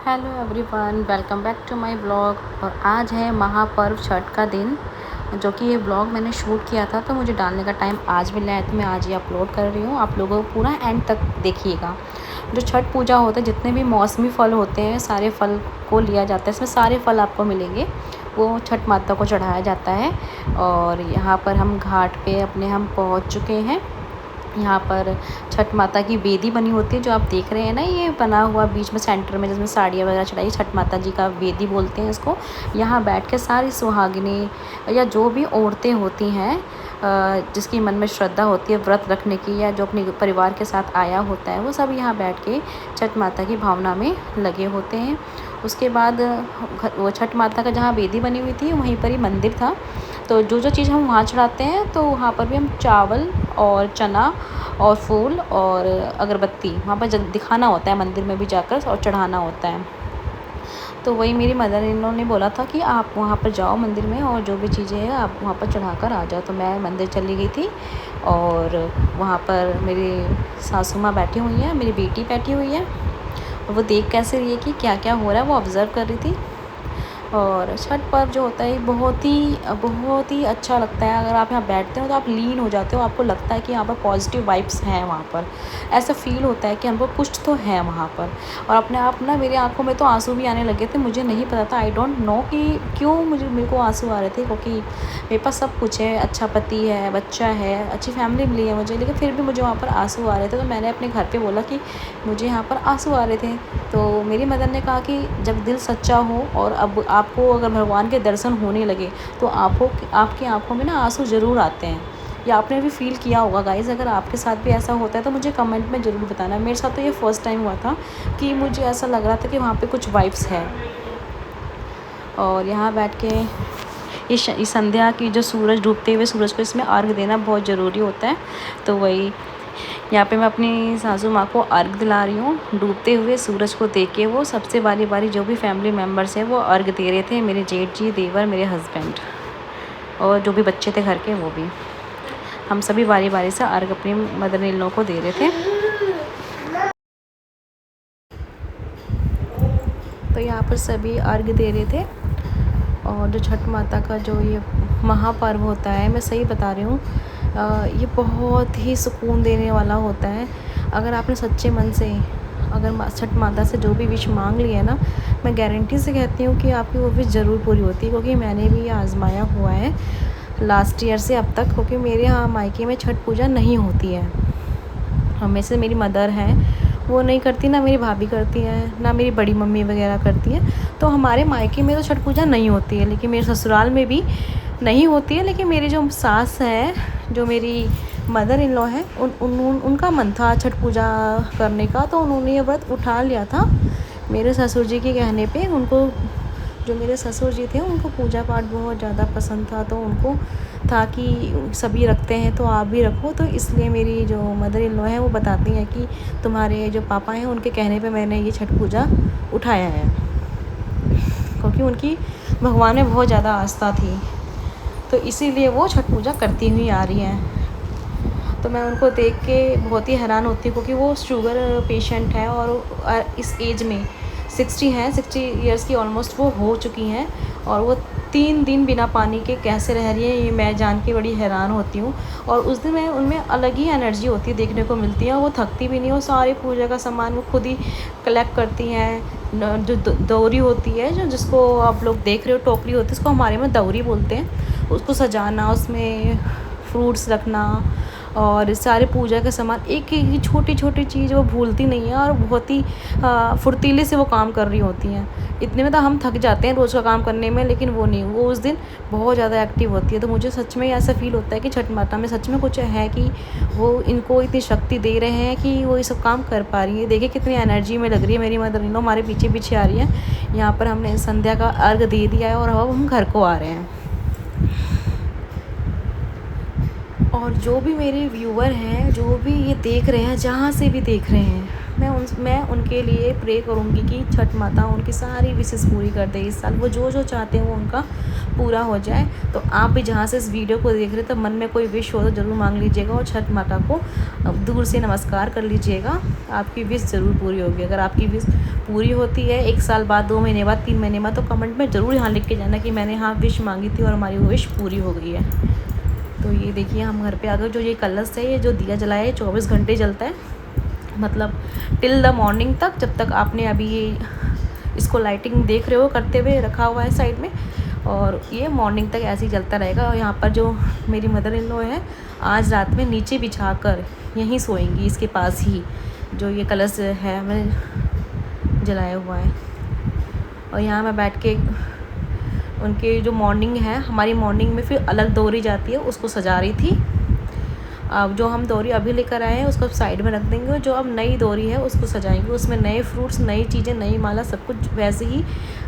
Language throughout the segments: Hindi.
Hello everyone, welcome back to my blog. और आज है महापर्व छठ का दिन, जो कि ये ब्लॉग मैंने शूट किया था तो मुझे डालने का टाइम आज मिला है, तो मैं आज ही अपलोड कर रही हूँ। आप लोगों को पूरा एंड तक देखिएगा। जो छठ पूजा होता है, जितने भी मौसमी फल होते हैं, सारे फल को लिया जाता है। इसमें सारे फल आपको मिलेंगे, वो छठ माता को चढ़ाया जाता है। और यहाँ पर हम घाट पे अपने हम पहुँच चुके हैं। यहाँ पर छठ माता की वेदी बनी होती है, जो आप देख रहे हैं ना, ये बना हुआ बीच में सेंटर में, जिसमें साड़ियाँ वगैरह चढ़ाई, छठ माता जी का वेदी बोलते हैं इसको। यहाँ बैठ के सारी सुहागिनी या जो भी औरतें होती हैं, जिसकी मन में श्रद्धा होती है व्रत रखने की, या जो अपने परिवार के साथ आया होता है, वो सब यहाँ बैठ के छठ माता की भावना में लगे होते हैं। उसके बाद वो छठ माता का जहाँ वेदी बनी हुई थी, वहीं पर ही मंदिर था। तो जो जो चीज़ हम वहाँ चढ़ाते हैं, तो वहाँ पर भी हम चावल और चना और फूल और अगरबत्ती वहाँ पर दिखाना होता है, मंदिर में भी जाकर और चढ़ाना होता है। तो वही मेरी मदर इन लॉ ने बोला था कि आप वहाँ पर जाओ मंदिर में, और जो भी चीज़ें हैं आप वहाँ पर चढ़ा कर आ जाओ। तो मैं मंदिर चली गई थी, और वहाँ पर मेरी सासू माँ बैठी हुई हैं, मेरी बेटी बैठी हुई है, और वो देख कैसे रही है कि क्या क्या हो रहा है, वो ऑब्ज़र्व कर रही थी। और छठ पर्व जो होता है बहुत ही अच्छा लगता है। अगर आप यहाँ बैठते हो तो आप लीन हो जाते हो, आपको लगता है कि यहाँ पर पॉजिटिव वाइब्स हैं। वहाँ पर ऐसा फील होता है कि हमको कुछ तो है वहाँ पर। और अपने आप ना मेरी आंखों में तो आंसू भी आने लगे थे। मुझे नहीं पता था, आई डोंट नो कि क्यों मेरे को आंसू आ रहे थे, क्योंकि मेरे पास सब कुछ है, अच्छा पति है, बच्चा है, अच्छी फैमिली मिली है मुझे, लेकिन फिर भी मुझे वहाँ पर आंसू आ रहे थे। तो मैंने अपने घर पर बोला कि मुझे यहाँ पर आंसू आ रहे थे। तो मेरी मदर ने कहा कि जब दिल सच्चा हो और अब आपको अगर भगवान के दर्शन होने लगे, तो आपकी आंखों में ना आंसू ज़रूर आते हैं। या आपने भी फ़ील किया होगा गाइज़। अगर आपके साथ भी ऐसा होता है तो मुझे कमेंट में ज़रूर बताना। मेरे साथ तो ये फ़र्स्ट टाइम हुआ था कि मुझे ऐसा लग रहा था कि वहाँ पे कुछ वाइब्स है। और यहाँ बैठ के ये संध्या की, जो सूरज, डूबते हुए सूरज को इसमें अर्घ देना बहुत ज़रूरी होता है। तो वही यहाँ पे मैं अपनी सासू माँ को अर्घ दिला रही हूँ। डूबते हुए सूरज को देख के वो सबसे बारी बारी जो भी फैमिली मेम्बर्स हैं वो अर्घ दे रहे थे। मेरे जेठ जी, देवर, मेरे हस्बैंड, और जो भी बच्चे थे घर के, वो भी हम सभी बारी बारी से अर्घ अपनी मदर इन लॉ को दे रहे थे। तो यहाँ पर सभी अर्घ दे रहे थे। और जो छठ माता का जो ये महापर्व होता है, मैं सही बता रही हूँ, ये बहुत ही सुकून देने वाला होता है। अगर आपने सच्चे मन से अगर छठ माता से जो भी विश मांग ली है ना, मैं गारंटी से कहती हूँ कि आपकी वो विश ज़रूर पूरी होती है। क्योंकि मैंने भी आजमाया हुआ है लास्ट ईयर से अब तक, क्योंकि मेरे यहाँ मायके में छठ पूजा नहीं होती है। हमें से मेरी मदर है वो नहीं करती, ना मेरी भाभी करती है, ना मेरी बड़ी मम्मी वगैरह करती है। तो हमारे मायके में तो छठ पूजा नहीं होती है, लेकिन मेरे ससुराल में भी नहीं होती है। लेकिन मेरी जो सास है, जो मेरी मदर इन लॉ है, उनका मन था छठ पूजा करने का, तो उन्होंने ये व्रत उठा लिया था मेरे ससुर जी के कहने पे। उनको, जो मेरे ससुर जी थे, उनको पूजा पाठ बहुत ज़्यादा पसंद था, तो उनको था कि सभी रखते हैं तो आप भी रखो। तो इसलिए मेरी जो मदर इन लॉ है वो बताती हैं कि तुम्हारे जो पापा हैं उनके कहने पे मैंने ये छठ पूजा उठाया है, क्योंकि उनकी भगवान में बहुत ज़्यादा आस्था थी। तो इसीलिए वो छठ पूजा करती हुई आ रही हैं। तो मैं उनको देख के बहुत ही हैरान होती हूँ, क्योंकि वो शुगर पेशेंट है, और इस एज में 60 ईयर्स की ऑलमोस्ट वो हो चुकी हैं, और वो 3 दिन बिना पानी के कैसे रह रही है, ये मैं जान के बड़ी हैरान होती हूँ। और उस दिन में उनमें अलग ही एनर्जी होती है, देखने को मिलती है। और वो थकती भी नहीं, वो सारी पूजा का सामान वो खुद ही कलेक्ट करती हैं। जो दौरी होती है, जो जिसको आप लोग देख रहे हो, टोकरी होती है, उसको हमारे में दौरी बोलते हैं। उसको सजाना, उसमें फ्रूट्स रखना, और सारे पूजा के सामान, एक एक छोटी छोटी चीज़ वो भूलती नहीं है, और बहुत ही फुर्तीले से वो काम कर रही होती हैं। इतने में तो हम थक जाते हैं रोज़ का काम करने में, लेकिन वो नहीं, वो उस दिन बहुत ज़्यादा एक्टिव होती है। तो मुझे सच में ऐसा फ़ील होता है कि छठ माता में सच में कुछ है, कि वो इनको इतनी शक्ति दे रहे हैं कि वो ये सब काम कर पा रही है। देखिए कितनी एनर्जी में लग रही है मेरी मदर इन लॉ, हमारे पीछे पीछे आ रही है। यहाँ पर हमने संध्या का अर्घ दे दिया है, और अब हम घर को आ रहे हैं। और जो भी मेरे व्यूवर हैं, जो भी ये देख रहे हैं, जहाँ से भी देख रहे हैं, मैं उनके लिए प्रे करूँगी कि छठ माता उनकी सारी विशेस पूरी कर दे इस साल। वो जो चाहते हैं वो उनका पूरा हो जाए। तो आप भी जहाँ से इस वीडियो को देख रहे हो तो मन में कोई विश हो तो ज़रूर मांग लीजिएगा और छठ माता को दूर से नमस्कार कर लीजिएगा, आपकी विश ज़रूर पूरी होगी। अगर आपकी विश पूरी होती है 1 साल बाद, 2 महीने बाद, 3 महीने बाद, तो कमेंट में ज़रूर यहाँ लिख के जाना कि मैंने हाँ विश मांगी थी और हमारी विश पूरी हो गई है। तो ये देखिए हम घर पे आ गए। जो ये कलश है, ये जो दिया जलाया है 24 घंटे जलता है, मतलब टिल द मॉर्निंग तक, जब तक आपने अभी ये इसको लाइटिंग देख रहे हो करते हुए रखा हुआ है साइड में, और ये मॉर्निंग तक ऐसे ही जलता रहेगा। और यहाँ पर जो मेरी मदर इन लॉ है, आज रात में नीचे बिछा कर यहीं सोएंगी, इसके पास ही जो ये कलश है मैंने जलाया हुआ है। और यहाँ मैं बैठ के उनके जो मॉर्निंग है, हमारी मॉर्निंग में फिर अलग दौरी जाती है, उसको सजा रही थी। अब जो हम दौरी अभी लेकर आए हैं उसको साइड में रख देंगे, और जो अब नई दौरी है उसको सजाएंगे। उसमें नए फ्रूट्स, नई चीज़ें, नई माला, सब कुछ वैसे ही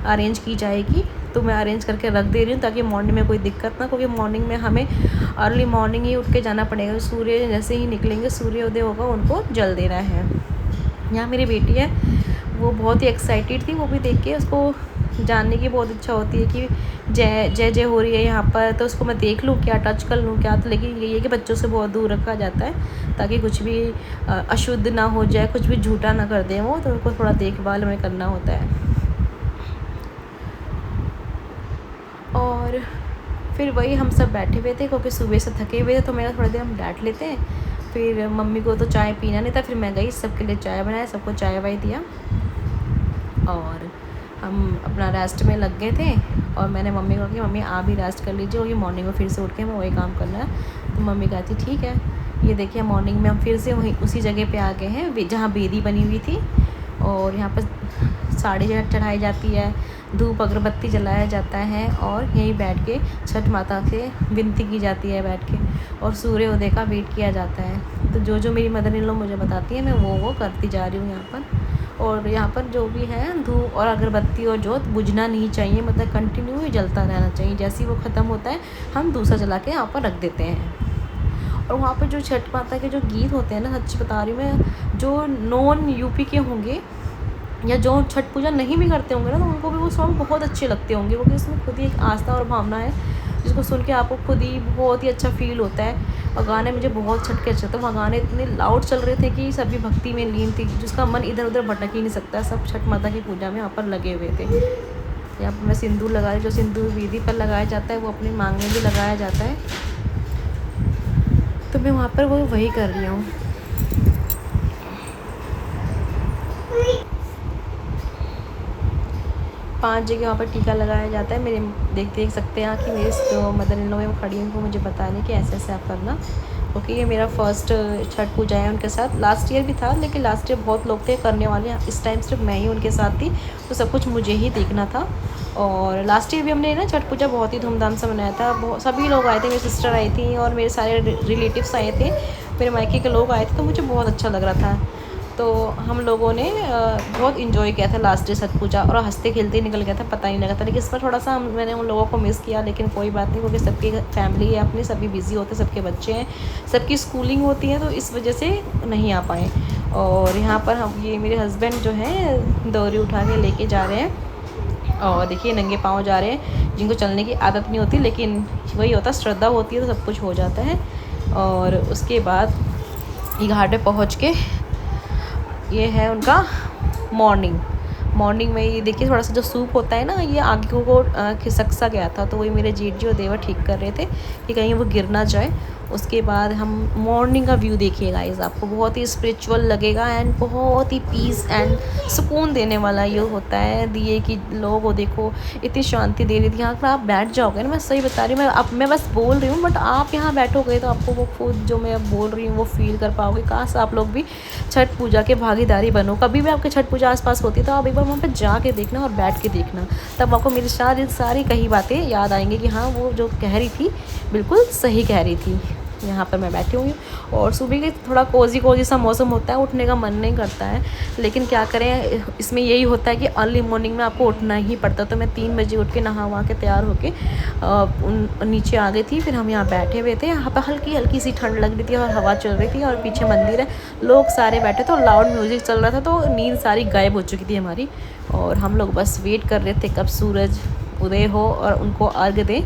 अरेंज की जाएगी। तो मैं अरेंज करके रख दे रही हूँ ताकि मॉर्निंग में कोई दिक्कत ना, क्योंकि मॉर्निंग में हमें अर्ली मॉर्निंग ही उठ के जाना पड़ेगा। सूर्य जैसे ही निकलेंगे, सूर्योदय होगा, उनको जल देना है। यहाँ मेरी बेटी है, वो बहुत ही एक्साइटेड थी, वो भी देख के उसको जानने की बहुत इच्छा होती है कि जय जय जय हो रही है यहाँ पर, तो उसको मैं देख लूँ क्या, टच कर लूँ क्या। तो लेकिन यही है कि बच्चों से बहुत दूर रखा जाता है ताकि कुछ भी अशुद्ध ना हो जाए, कुछ भी झूठा ना कर दें वो, तो उनको थोड़ा देखभाल हमें करना होता है। और फिर वही हम सब बैठे हुए थे क्योंकि सुबह से थके हुए थे, तो मेरा थोड़ा देर हम बैठ लेते हैं। फिर मम्मी को तो चाय पीना नहीं था, फिर मैं गई, सबके लिए चाय बनाया, सबको चाय वाय दिया, और हम अपना रेस्ट में लग गए थे। और मैंने मम्मी को कहा कि मम्मी आप भी रेस्ट कर लीजिए, और ये मॉर्निंग में फिर से उठ के हमें वही काम करना है। तो मम्मी कहती ठीक है। ये देखिए मॉर्निंग में हम फिर से वहीं उसी जगह पे आ गए हैं जहाँ बेदी बनी हुई थी, और यहाँ पर साड़ी चढ़ाई जाती है, धूप अगरबत्ती जलाया जाता है, और यहीं बैठ के छठ माता से विनती की जाती है बैठ के, और सूर्योदय का वेट किया जाता है। तो जो मेरी मदर इन लॉ मुझे बताती है, मैं वो करती जा रही हूँ यहाँ पर। और यहाँ पर जो भी है धूप और अगरबत्ती और जोत बुझना नहीं चाहिए, मतलब कंटिन्यू ही जलता रहना चाहिए। जैसे ही वो ख़त्म होता है हम दूसरा जला के यहाँ पर रख देते हैं। और वहाँ पर जो छठ माता के जो गीत होते हैं ना, सच बता रही हूँ मैं, जो नॉन यूपी के होंगे या जो छठ पूजा नहीं भी करते होंगे ना, तो उनको भी वो सॉन्ग बहुत अच्छे लगते होंगे, क्योंकि उसमें खुद ही एक आस्था और भावना है जिसको सुन के आपको खुद ही बहुत ही अच्छा फील होता है। और गाने मुझे बहुत छठ के अच्छे थे, वहाँ गाने इतने लाउड चल रहे थे कि सभी भक्ति में लीन थी, जिसका मन इधर उधर भटक ही नहीं सकता। सब छठ माता की पूजा में यहाँ पर लगे हुए थे। यहाँ पर मैं सिंदूर लगा रही, जो सिंदूर विधि पर लगाया जाता है वो अपनी मांग में भी लगाया जाता है, तो मैं वहाँ पर वही कर रही हूँ। 5 जगह वहाँ पर टीका लगाया जाता है। मेरे देख सकते हैं कि मेरे जो मदर इन लॉ है वो खड़ी हैं, उनको मुझे बताने कि ऐसे आप करना, क्योंकि ये मेरा फर्स्ट छठ पूजा है उनके साथ। लास्ट ईयर भी था, लेकिन लास्ट ईयर बहुत लोग थे करने वाले, इस टाइम सिर्फ मैं ही उनके साथ थी, तो सब कुछ मुझे ही देखना था। और लास्ट ईयर भी हमने ना छठ पूजा बहुत ही धूमधाम से मनाया था। सभी लोग आए थे, मेरी सिस्टर आई थी और मेरे सारे रिलेटिव्स आए थे, मेरे मायके के लोग आए थे, तो मुझे बहुत अच्छा लग रहा था। तो हम लोगों ने बहुत इन्जॉय किया था लास्ट डे छठ पूजा, और हंसते खेलते निकल गया था, पता ही नहीं लगा था। लेकिन इस पर थोड़ा सा मैंने उन लोगों को मिस किया, लेकिन कोई बात नहीं, क्योंकि सबकी फैमिली है अपनी, सभी बिज़ी होते, सबके बच्चे हैं, सबकी स्कूलिंग होती है, तो इस वजह से नहीं आ पाए। और यहाँ पर हम ये मेरे हस्बैंड जो हैं दौरी उठा के लेके जा रहे हैं, और देखिए नंगे पाँव जा रहे हैं, जिनको चलने की आदत नहीं होती, लेकिन वही होता, श्रद्धा होती है तो सब कुछ हो जाता है। और उसके बाद ये घाट पे पहुँच के ये है उनका मॉर्निंग में ये देखिए थोड़ा सा जो सूप होता है ना, ये आगे को खिसक सा गया था, तो वही मेरे जेठ जी और देवर ठीक कर रहे थे कि कहीं वो गिर ना जाए। उसके बाद हम मॉर्निंग का व्यू देखिएगा गाइस, आपको बहुत ही स्पिरिचुअल लगेगा एंड बहुत ही पीस एंड सुकून देने वाला ये होता है। दिए कि लोगों देखो इतनी शांति दे रही थी, यहाँ पर आप बैठ जाओगे ना, मैं सही बता रही हूँ, मैं बस बोल रही हूँ, बट आप यहाँ बैठोगे तो आपको वो खुद जो मैं बोल रही हूँ वो फील कर पाओगे। काश आप लोग भी छठ पूजा के भागीदारी बनो, कभी भी आपकी छठ पूजा आसपास होती है तो आप एक बार वहाँ पर जाके देखना और बैठ के देखना, तब आपको मेरी सारी कही बातें याद आएंगी कि हाँ वो जो कह रही थी बिल्कुल सही कह रही थी। यहाँ पर मैं बैठी हुई हूँ। और सुबह के थोड़ा कोज़ी सा मौसम होता है, उठने का मन नहीं करता है, लेकिन क्या करें, इसमें यही होता है कि अर्ली मॉर्निंग में आपको उठना ही पड़ता। तो मैं 3 बजे उठ के नहा वहा के तैयार होके नीचे आ गई थी। फिर हम यहाँ बैठे हुए थे, यहाँ पर हल्की हल्की सी ठंड लग रही थी और हवा चल रही थी, और पीछे मंदिर है, लोग सारे बैठे थे और लाउड म्यूज़िक चल रहा था, तो नींद सारी गायब हो चुकी थी हमारी। और हम लोग बस वेट कर रहे थे कब सूरज उदय हो और उनको अर्घ दें।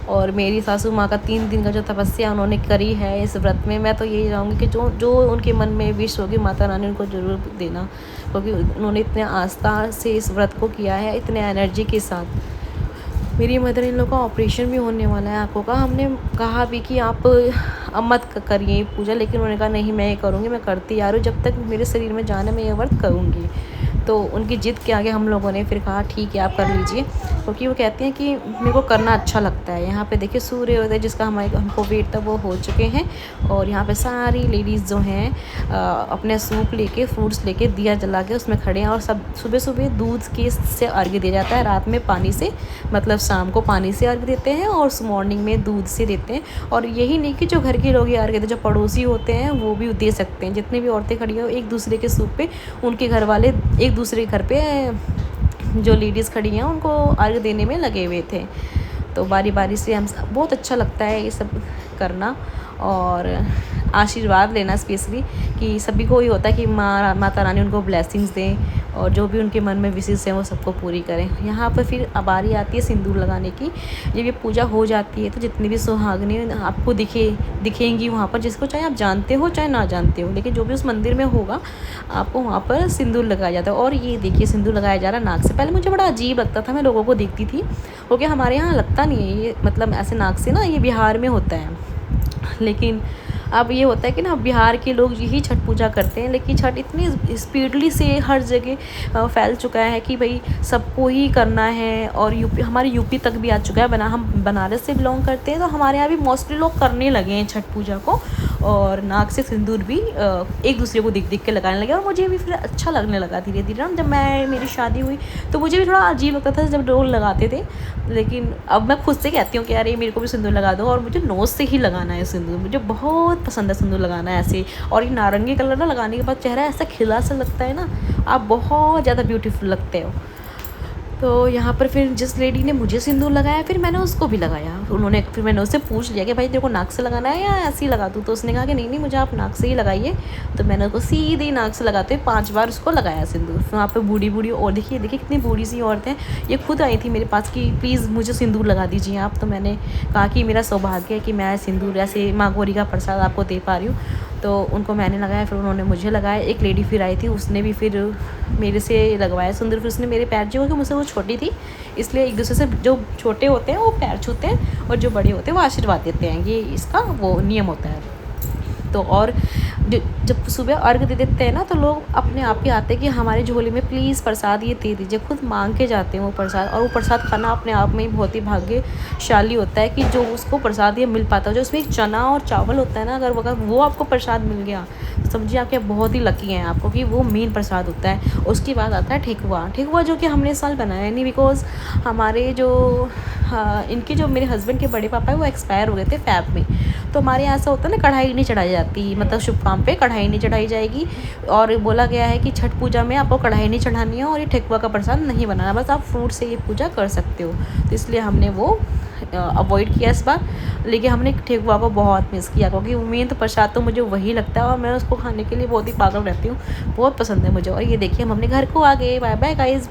और मेरी सासू माँ का 3 दिन का जो तपस्या उन्होंने करी है इस व्रत में, मैं तो यही चाहूँगी कि जो जो उनके मन में विश होगी माता रानी उनको ज़रूर देना, क्योंकि उन्होंने इतने आस्था से इस व्रत को किया है, इतने एनर्जी के साथ। मेरी मदर इन लोग का ऑपरेशन भी होने वाला है आँखों का। हमने कहा भी कि आप अब मत करिए पूजा, लेकिन उन्होंने कहा नहीं मैं ये करूँगी, मैं करती आ रही हूँ, जब तक मेरे शरीर में जान है मैं ये व्रत करूँगी। तो उनकी ज़िद के आगे हम लोगों ने फिर कहा ठीक है आप कर लीजिए, क्योंकि वो कहती हैं कि मेरे को करना अच्छा लगता है। यहाँ पे देखिए सूर्योदय जिसका हमको वेट था वो हो चुके हैं, और यहाँ पे सारी लेडीज़ जो हैं अपने सूप लेके, फ्रूट्स लेके, दिया जला के उसमें खड़े हैं। और सब सुबह सुबह दूध के से अर्घ दिया जाता है, रात में पानी से, मतलब शाम को पानी से अर्घ देते हैं और मॉर्निंग में दूध से देते हैं। और यही नहीं कि जो घर के लोग ये अर्घ देते हैं, जो पड़ोसी होते हैं वो भी दे सकते हैं। जितनी भी औरतें खड़ी हो एक दूसरे के सूप पे, उनके घर वाले एक दूसरे के घर पे जो लेडीज़ खड़ी हैं उनको अर्घ देने में लगे हुए थे। तो बारी बारी से हम बहुत अच्छा लगता है ये सब करना और आशीर्वाद लेना, स्पेशली कि सभी को ही होता है कि माता रानी उनको ब्लेसिंग्स दें और जो भी उनके मन में विशेष हैं वो सबको पूरी करें। यहाँ पर फिर बारी आती है सिंदूर लगाने की। जब ये पूजा हो जाती है तो जितनी भी सुहागनी आपको दिखेंगी वहाँ पर, जिसको चाहे आप जानते हो चाहे ना जानते हो, लेकिन जो भी उस मंदिर में होगा आपको वहाँ पर सिंदूर लगाया जाता है। और ये देखिए सिंदूर लगाया जा रहा है नाक से। पहले मुझे बड़ा अजीब लगता था, मैं लोगों को देखती थी, क्योंकि हमारे यहाँ लगता नहीं है ये, मतलब ऐसे नाक से ना, ये बिहार में होता है। लेकिन अब ये होता है कि ना बिहार के लोग यही छठ पूजा करते हैं, लेकिन छठ इतनी स्पीडली से हर जगह फैल चुका है कि भाई सबको ही करना है। और हमारे यूपी तक भी आ चुका है। हम बनारस से बिलोंग करते हैं, तो हमारे यहाँ भी मोस्टली लोग करने लगे हैं छठ पूजा को, और नाक से सिंदूर भी एक दूसरे को दिख के लगाने लगे। और मुझे भी फिर अच्छा लगने लगा धीरे धीरे ना। जब मेरी शादी हुई तो मुझे भी थोड़ा अजीब लगता था जब लोग लगाते थे, लेकिन अब मैं खुद से कहती हूँ कि यार ये मेरे को भी सिंदूर लगा दो। और मुझे नोज़ से ही लगाना है सिंदूर, मुझे बहुत पसंद है सिंदूर लगाना है ऐसे। और ये नारंगी कलर ना लगाने के बाद चेहरा ऐसा खिला सा लगता है ना, आप बहुत ज़्यादा ब्यूटीफुल लगते हो। तो यहाँ पर फिर जिस लेडी ने मुझे सिंदूर लगाया फिर मैंने उसको भी लगाया। फिर मैंने उससे पूछ लिया कि भाई तेरे को नाक से लगाना है या ऐसे ही लगा दूँ, तो उसने कहा कि नहीं मुझे आप नाक से ही लगाइए। तो मैंने उसको सीधे नाक से लगाते हुए 5 बार उसको लगाया सिंदूर। फिर वहाँ पर बूढ़ी और देखिए कितनी बूढ़ी सी औरतें, ये खुद आई थी मेरे पास कि प्लीज़ मुझे सिंदूर लगा दीजिए आप। तो मैंने कहा कि मेरा सौभाग्य है कि मैं सिंदूर ऐसे माँ गौरी का प्रसाद आपको दे पा रही हूँ। तो उनको मैंने लगाया, फिर उन्होंने मुझे लगाया। एक लेडी फिर आई थी, उसने भी फिर मेरे से लगवाया सिंदूर। फिर उसने मेरे पैर छुए, क्योंकि मुझसे वो छोटी थी, इसलिए एक दूसरे से जो छोटे होते हैं वो पैर छूते हैं और जो बड़े होते हैं वो आशीर्वाद देते हैं, ये इसका वो नियम होता है। तो और जब सुबह अर्घ दे देते हैं ना, तो लोग अपने आप ही आते हैं कि हमारे झोले में प्लीज़ प्रसाद ये दे दीजिए, खुद मांग के जाते हैं वो प्रसाद। और वो प्रसाद खाना अपने आप में ही बहुत ही भाग्यशाली होता है कि जो उसको प्रसाद ये मिल पाता है। जो उसमें एक चना और चावल होता है ना, अगर वो आपको प्रसाद मिल गया तो समझिए आप क्या बहुत ही लकी हैं आपको, कि वो मेन प्रसाद होता है। उसके बाद आता है ठेकुआ जो कि हमने इस साल बनाया नहीं, बिकॉज हमारे इनके जो मेरे हस्बैंड के बड़े पापा है वो एक्सपायर हो गए थे फ़ैब में। तो हमारे यहाँ ऐसा होता है ना, कढ़ाई नहीं चढ़ाई जाती, मतलब शुभ काम पे कढ़ाई नहीं चढ़ाई जाएगी। और बोला गया है कि छठ पूजा में आपको कढ़ाई नहीं चढ़ानी है और ये ठेकुआ का प्रसाद नहीं बनाना, बस आप फ्रूट से ये पूजा कर सकते हो। तो इसलिए हमने वो अवॉइड किया इस बार। लेकिन हमने ठेकुआ को बहुत मिस किया, क्योंकि मेन तो प्रसाद तो मुझे वही लगता है और मैं उसको खाने के लिए बहुत ही पागल रहती हूँ, बहुत पसंद है मुझे। और ये देखिए हम अपने घर को आ गए। Bye bye guys.